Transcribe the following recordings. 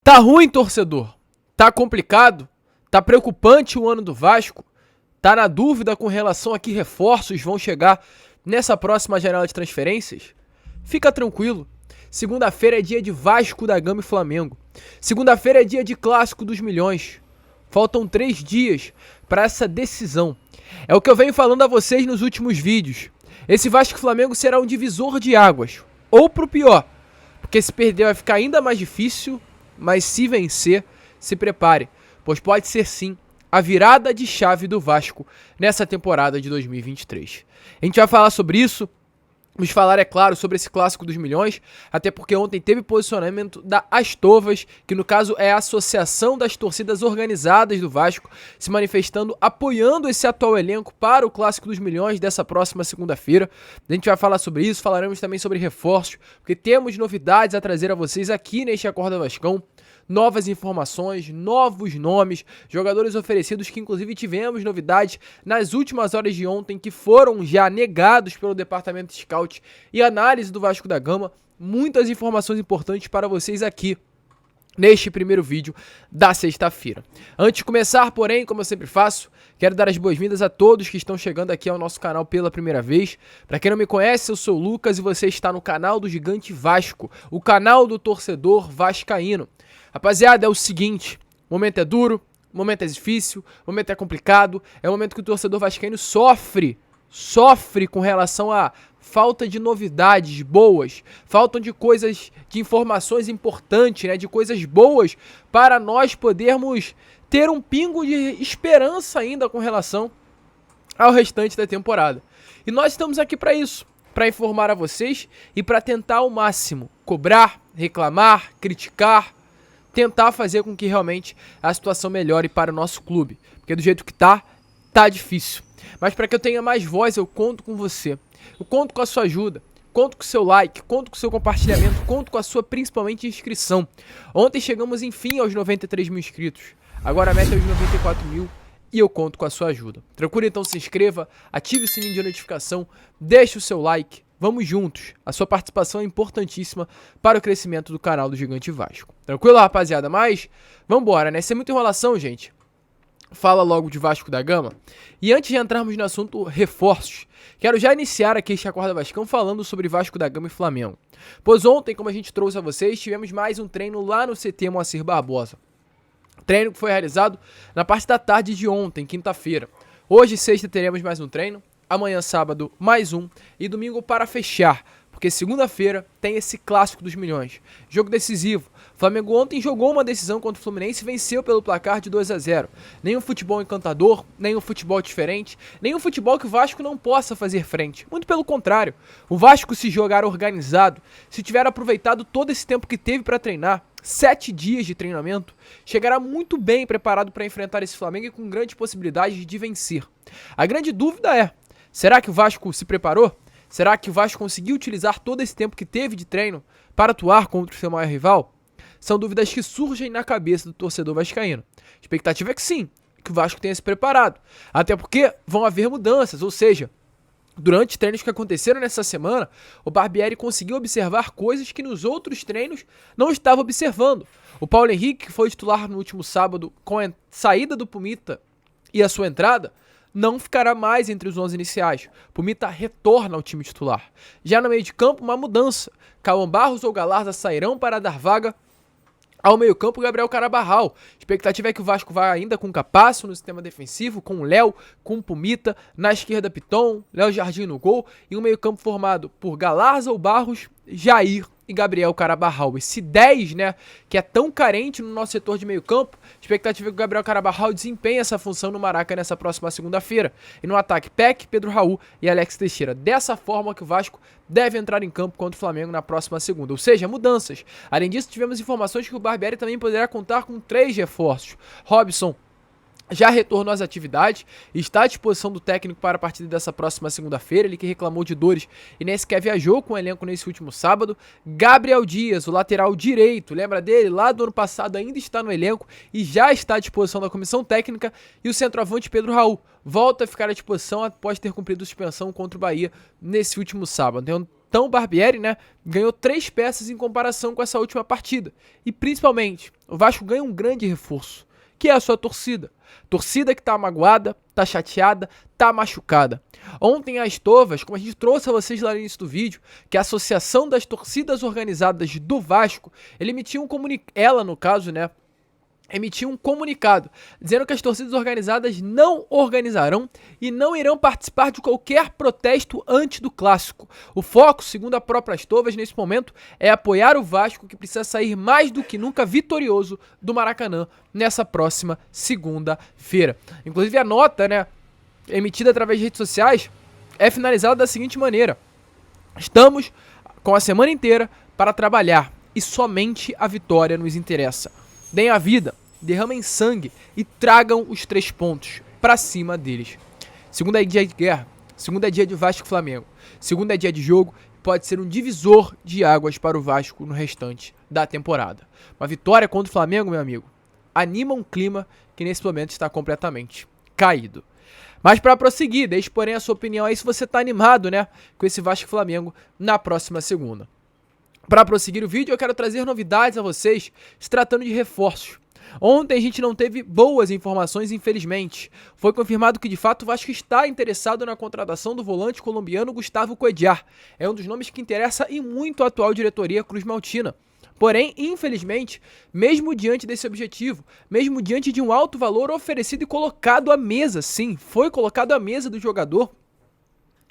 Tá ruim, torcedor? Tá complicado? Tá preocupante o ano do Vasco? Tá na dúvida com relação a que reforços vão chegar nessa próxima janela de transferências? Fica tranquilo. Segunda-feira é dia de Vasco da Gama e Flamengo. Segunda-feira é dia de Clássico dos Milhões. Faltam 3 dias para essa decisão. É o que eu venho falando a vocês nos últimos vídeos. Esse Vasco e Flamengo será um divisor de águas. Ou pro pior, porque se perder vai ficar ainda mais difícil, mas se vencer, se prepare, pois pode ser sim a virada de chave do Vasco nessa temporada de 2023. A gente vai falar sobre isso, vamos falar, é claro, sobre esse Clássico dos Milhões, até porque ontem teve posicionamento da Astovas, que no caso é a Associação das Torcidas Organizadas do Vasco, se manifestando, apoiando esse atual elenco para o Clássico dos Milhões dessa próxima segunda-feira. A gente vai falar sobre isso, falaremos também sobre reforços, porque temos novidades a trazer a vocês aqui neste Acorda Vascão. Novas informações, novos nomes, jogadores oferecidos que inclusive tivemos novidades nas últimas horas de ontem que foram já negados pelo departamento de scout e análise do Vasco da Gama. Muitas informações importantes para vocês aqui neste primeiro vídeo da sexta-feira. Antes de começar, porém, como eu sempre faço, quero dar as boas-vindas a todos que estão chegando aqui ao nosso canal pela primeira vez. Para quem não me conhece, eu sou o Lucas e você está no canal do Gigante Vasco, o canal do torcedor vascaíno. Rapaziada, é o seguinte, o momento é duro, o momento é difícil, o momento é complicado, é o momento que o torcedor vascaíno sofre com relação à falta de novidades boas, falta de coisas, de informações importantes, né, de coisas boas para nós podermos ter um pingo de esperança ainda com relação ao restante da temporada. E nós estamos aqui para isso, para informar a vocês e para tentar ao máximo cobrar, reclamar, criticar, tentar fazer com que realmente a situação melhore para o nosso clube, porque do jeito que tá difícil. Mas para que eu tenha mais voz, eu conto com você. Eu conto com a sua ajuda, conto com o seu like, conto com o seu compartilhamento, conto com a sua, principalmente, inscrição. Ontem chegamos, enfim, aos 93 mil inscritos. Agora a meta é os 94 mil e eu conto com a sua ajuda. Tranquilo? Então se inscreva, ative o sininho de notificação, deixe o seu like. Vamos juntos. A sua participação é importantíssima para o crescimento do canal do Gigante Vasco. Tranquilo, rapaziada? Mas vambora, né? Sem muita enrolação, gente. Fala logo de Vasco da Gama. E antes de entrarmos no assunto reforços, quero já iniciar aqui este Acorda Vascão falando sobre Vasco da Gama e Flamengo. Pois ontem, como a gente trouxe a vocês, tivemos mais um treino lá no CT Moacir Barbosa. Treino que foi realizado na parte da tarde de ontem, quinta-feira. Hoje, sexta, teremos mais um treino. Amanhã, sábado, mais um. E domingo para fechar, porque segunda-feira tem esse Clássico dos Milhões. Jogo decisivo. O Flamengo ontem jogou uma decisão contra o Fluminense e venceu pelo placar de 2-0. Nenhum futebol encantador, nenhum futebol diferente, nenhum futebol que o Vasco não possa fazer frente. Muito pelo contrário. O Vasco, se jogar organizado, se tiver aproveitado todo esse tempo que teve para treinar, 7 dias de treinamento, chegará muito bem preparado para enfrentar esse Flamengo e com grandes possibilidades de vencer. A grande dúvida é: será que o Vasco se preparou? Será que o Vasco conseguiu utilizar todo esse tempo que teve de treino para atuar contra o seu maior rival? São dúvidas que surgem na cabeça do torcedor vascaíno. A expectativa é que sim, que o Vasco tenha se preparado. Até porque vão haver mudanças, ou seja, durante treinos que aconteceram nessa semana, o Barbieri conseguiu observar coisas que nos outros treinos não estava observando. O Paulo Henrique, que foi titular no último sábado com a saída do Pumita e a sua entrada, não ficará mais entre os 11 iniciais. Pumita retorna ao time titular. Já no meio de campo, uma mudança. Cauã Barros ou Galarza sairão para dar vaga ao meio-campo, Gabriel Carabarral. A expectativa é que o Vasco vá ainda com Capasso no sistema defensivo, com o Léo, com o Pumita, na esquerda Piton, Léo Jardim no gol, e um meio-campo formado por Galarza ou Barros, Jair e Gabriel Carabarral. Esse 10, né, que é tão carente no nosso setor de meio campo, a expectativa é que o Gabriel Carabarral desempenhe essa função no Maraca nessa próxima segunda-feira. E no ataque, Peck, Pedro Raul e Alex Teixeira. Dessa forma que o Vasco deve entrar em campo contra o Flamengo na próxima segunda. Ou seja, mudanças. Além disso, tivemos informações que o Barbieri também poderá contar com 3 reforços. Robson já retornou às atividades e está à disposição do técnico para a partida dessa próxima segunda-feira. Ele que reclamou de dores e nem sequer viajou com o elenco nesse último sábado. Gabriel Dias, o lateral direito, lembra dele? Lá do ano passado ainda está no elenco e já está à disposição da comissão técnica. E o centroavante Pedro Raul volta a ficar à disposição após ter cumprido suspensão contra o Bahia nesse último sábado. Então Então o Barbieri, né, ganhou 3 peças em comparação com essa última partida. E principalmente, o Vasco ganha um grande reforço, que é a sua torcida. Torcida que tá magoada, tá chateada, tá machucada. Ontem as Tovas, como a gente trouxe a vocês lá no início do vídeo, que é a Associação das Torcidas Organizadas do Vasco, ele emitiu um comunicado, ela no caso, né, emitiu um comunicado dizendo que as torcidas organizadas não organizarão e não irão participar de qualquer protesto antes do clássico. O foco, segundo a própria Astovas, nesse momento é apoiar o Vasco, que precisa sair mais do que nunca vitorioso do Maracanã nessa próxima segunda-feira. Inclusive a nota, né, emitida através de redes sociais é finalizada da seguinte maneira: estamos com a semana inteira para trabalhar e somente a vitória nos interessa. Deem a vida, derramem sangue e tragam os 3 pontos pra cima deles. Segunda é dia de guerra, segunda é dia de Vasco e Flamengo, segunda é dia de jogo, pode ser um divisor de águas para o Vasco no restante da temporada. Uma vitória contra o Flamengo, meu amigo, anima um clima que nesse momento está completamente caído. Mas para prosseguir, deixe porém a sua opinião aí se você tá animado, né, com esse Vasco e Flamengo na próxima segunda. Para prosseguir o vídeo, eu quero trazer novidades a vocês, se tratando de reforços. Ontem a gente não teve boas informações, infelizmente. Foi confirmado que de fato o Vasco está interessado na contratação do volante colombiano Gustavo Cuéllar. É um dos nomes que interessa e muito a atual diretoria cruzmaltina. Porém, infelizmente, mesmo diante desse objetivo, mesmo diante de um alto valor oferecido e colocado à mesa, sim, foi colocado à mesa do jogador,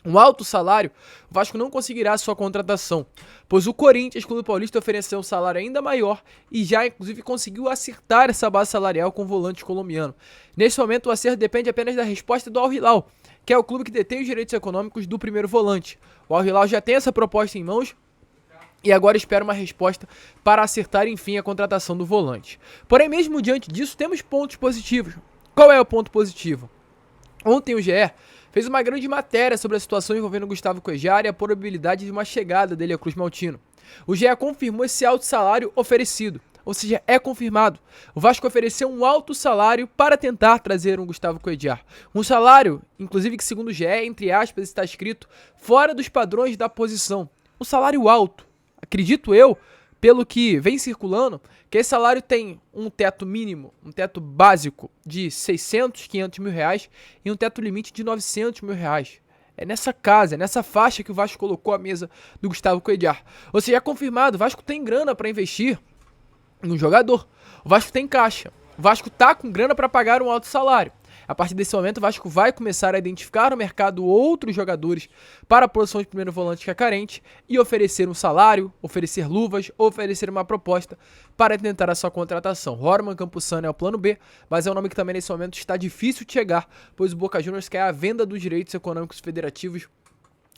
um alto salário, o Vasco não conseguirá sua contratação, pois o Corinthians, Clube Paulista, ofereceu um salário ainda maior e já inclusive conseguiu acertar essa base salarial com o volante colombiano. Nesse momento o acerto depende apenas da resposta do Al Hilal, que é o clube que detém os direitos econômicos do primeiro volante. O Al Hilal já tem essa proposta em mãos e agora espera uma resposta para acertar enfim a contratação do volante. Porém, mesmo diante disso, temos pontos positivos. Qual é o ponto positivo? Ontem o GE fez uma grande matéria sobre a situação envolvendo Gustavo Cuéllar e a probabilidade de uma chegada dele ao cruzmaltino. O GE confirmou esse alto salário oferecido, ou seja, é confirmado. O Vasco ofereceu um alto salário para tentar trazer um Gustavo Cuéllar. Um salário, inclusive que segundo o GE, entre aspas, está escrito fora dos padrões da posição. Um salário alto. Acredito eu, pelo que vem circulando, que esse salário tem um teto mínimo, um teto básico de 600, 500 mil reais e um teto limite de 900 mil reais. É nessa casa, é nessa faixa que o Vasco colocou a mesa do Gustavo Cuéllar. Ou seja, é confirmado, o Vasco tem grana para investir em um jogador. O Vasco tem caixa. O Vasco tá com grana para pagar um alto salário. A partir desse momento, o Vasco vai começar a identificar no mercado outros jogadores para a posição de primeiro volante que é carente e oferecer um salário, oferecer luvas, oferecer uma proposta para tentar a sua contratação. Rorman Campuzano é o plano B, mas é um nome que também nesse momento está difícil de chegar, pois o Boca Juniors quer a venda dos direitos econômicos federativos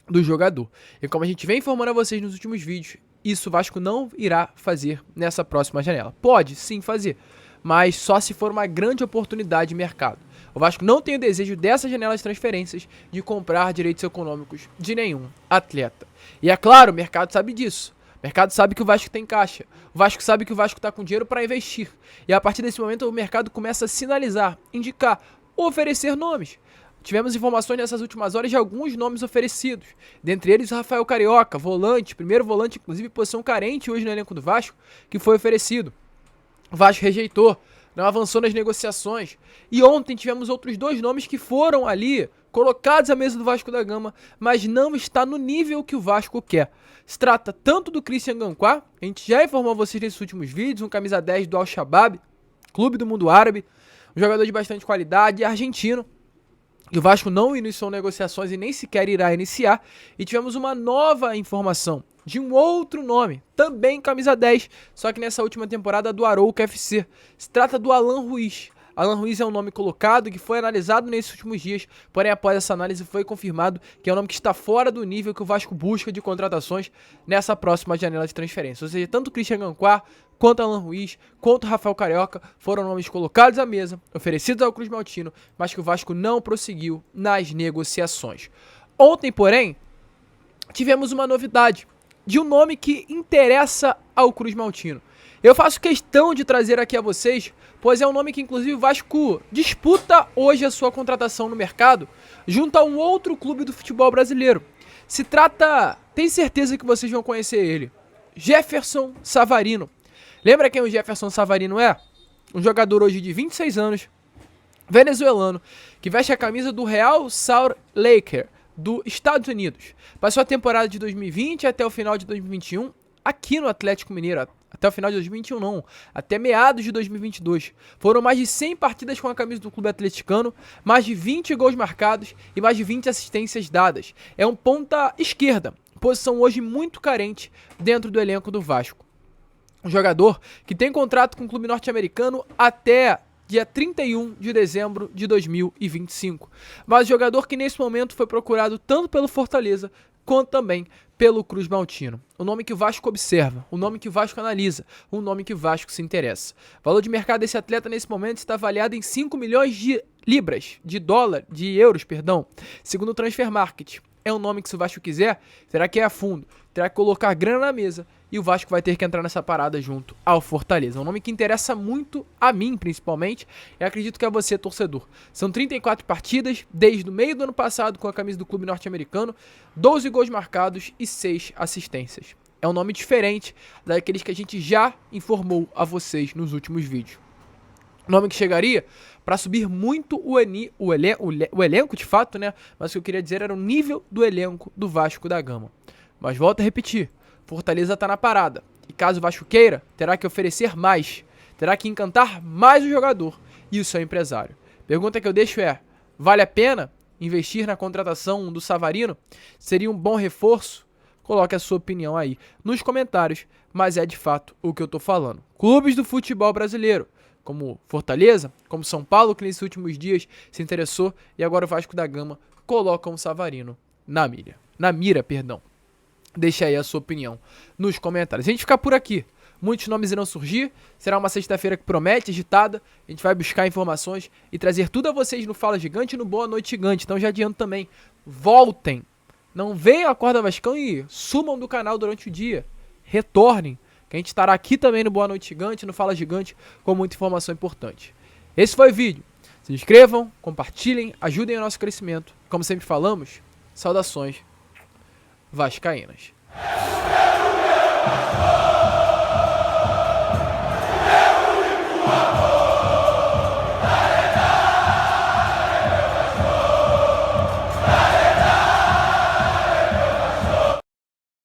do jogador. E como a gente vem informando a vocês nos últimos vídeos, isso o Vasco não irá fazer nessa próxima janela. Pode sim fazer, mas só se for uma grande oportunidade de mercado. O Vasco não tem o desejo dessa janela de transferências de comprar direitos econômicos de nenhum atleta. E é claro, o mercado sabe disso. O mercado sabe que o Vasco tem caixa. O Vasco sabe que o Vasco está com dinheiro para investir. E a partir desse momento o mercado começa a sinalizar, indicar, oferecer nomes. Tivemos informações nessas últimas horas de alguns nomes oferecidos. Dentre eles o Rafael Carioca, volante, primeiro volante, inclusive posição carente hoje no elenco do Vasco, que foi oferecido. O Vasco rejeitou, não avançou nas negociações. E ontem tivemos outros 2 nomes que foram ali colocados à mesa do Vasco da Gama, mas não está no nível que o Vasco quer. Se trata tanto do Christian Gancquá, a gente já informou vocês nesses últimos vídeos, um camisa 10 do Al-Shabaab, clube do mundo árabe, um jogador de bastante qualidade, argentino. E o Vasco não iniciou negociações e nem sequer irá iniciar. E tivemos uma nova informação de um outro nome, também camisa 10, só que nessa última temporada do Arouca FC. Se trata do Alan Ruiz. Alan Ruiz é um nome colocado que foi analisado nesses últimos dias, porém após essa análise foi confirmado que é um nome que está fora do nível que o Vasco busca de contratações nessa próxima janela de transferência. Ou seja, tanto o Christian Gancquá, quanto Alan Ruiz, quanto o Rafael Carioca foram nomes colocados à mesa, oferecidos ao cruzmaltino, mas que o Vasco não prosseguiu nas negociações. Ontem, porém, tivemos uma novidade de um nome que interessa ao cruzmaltino. Eu faço questão de trazer aqui a vocês, pois é um nome que inclusive o Vasco disputa hoje a sua contratação no mercado junto a um outro clube do futebol brasileiro. Se trata... Tem certeza que vocês vão conhecer ele. Jefferson Savarino. Lembra quem o Jefferson Savarino é? Um jogador hoje de 26 anos, venezuelano, que veste a camisa do Real Salt Lake, dos Estados Unidos. Passou a temporada de 2020 até o final de 2021 aqui no Atlético Mineiro. Até o final de 2021 não, até meados de 2022. Foram mais de 100 partidas com a camisa do clube atleticano, mais de 20 gols marcados e mais de 20 assistências dadas. É um ponta esquerda, posição hoje muito carente dentro do elenco do Vasco. Um jogador que tem contrato com o clube norte-americano até dia 31 de dezembro de 2025. Mas jogador que nesse momento foi procurado tanto pelo Fortaleza quanto também pelo Cruz Maltino. O nome que o Vasco observa, o nome que o Vasco analisa, o nome que o Vasco se interessa. O valor de mercado desse atleta nesse momento está avaliado em 5 milhões de libras, de euros, segundo o Transfer Market. É um nome que, se o Vasco quiser, terá que ir a fundo, terá que colocar grana na mesa e o Vasco vai ter que entrar nessa parada junto ao Fortaleza. É um nome que interessa muito a mim, principalmente, e acredito que a você, torcedor. São 34 partidas desde o meio do ano passado com a camisa do clube norte-americano, 12 gols marcados e 6 assistências. É um nome diferente daqueles que a gente já informou a vocês nos últimos vídeos. Nome que chegaria para subir muito o elenco, de fato, né? Mas o que eu queria dizer era o nível do elenco do Vasco da Gama. Mas volto a repetir, Fortaleza tá na parada. E caso o Vasco queira, terá que oferecer mais. Terá que encantar mais o jogador e o seu empresário. Pergunta que eu deixo é, vale a pena investir na contratação do Savarino? Seria um bom reforço? Coloque a sua opinião aí nos comentários, mas é de fato o que eu tô falando. Clubes do futebol brasileiro, como Fortaleza, como São Paulo, que nesses últimos dias se interessou, e agora o Vasco da Gama colocam o Savarino na mira. Deixa aí a sua opinião nos comentários. A gente fica por aqui. Muitos nomes irão surgir. Será uma sexta-feira que promete, agitada. A gente vai buscar informações e trazer tudo a vocês no Fala Gigante e no Boa Noite Gigante. Então já adianto também. Voltem. Não venham a Corda Vascão e sumam do canal durante o dia. Retornem. Que a gente estará aqui também no Boa Noite Gigante, no Fala Gigante, com muita informação importante. Esse foi o vídeo. Se inscrevam, compartilhem, ajudem o nosso crescimento. Como sempre falamos, saudações vascaínas.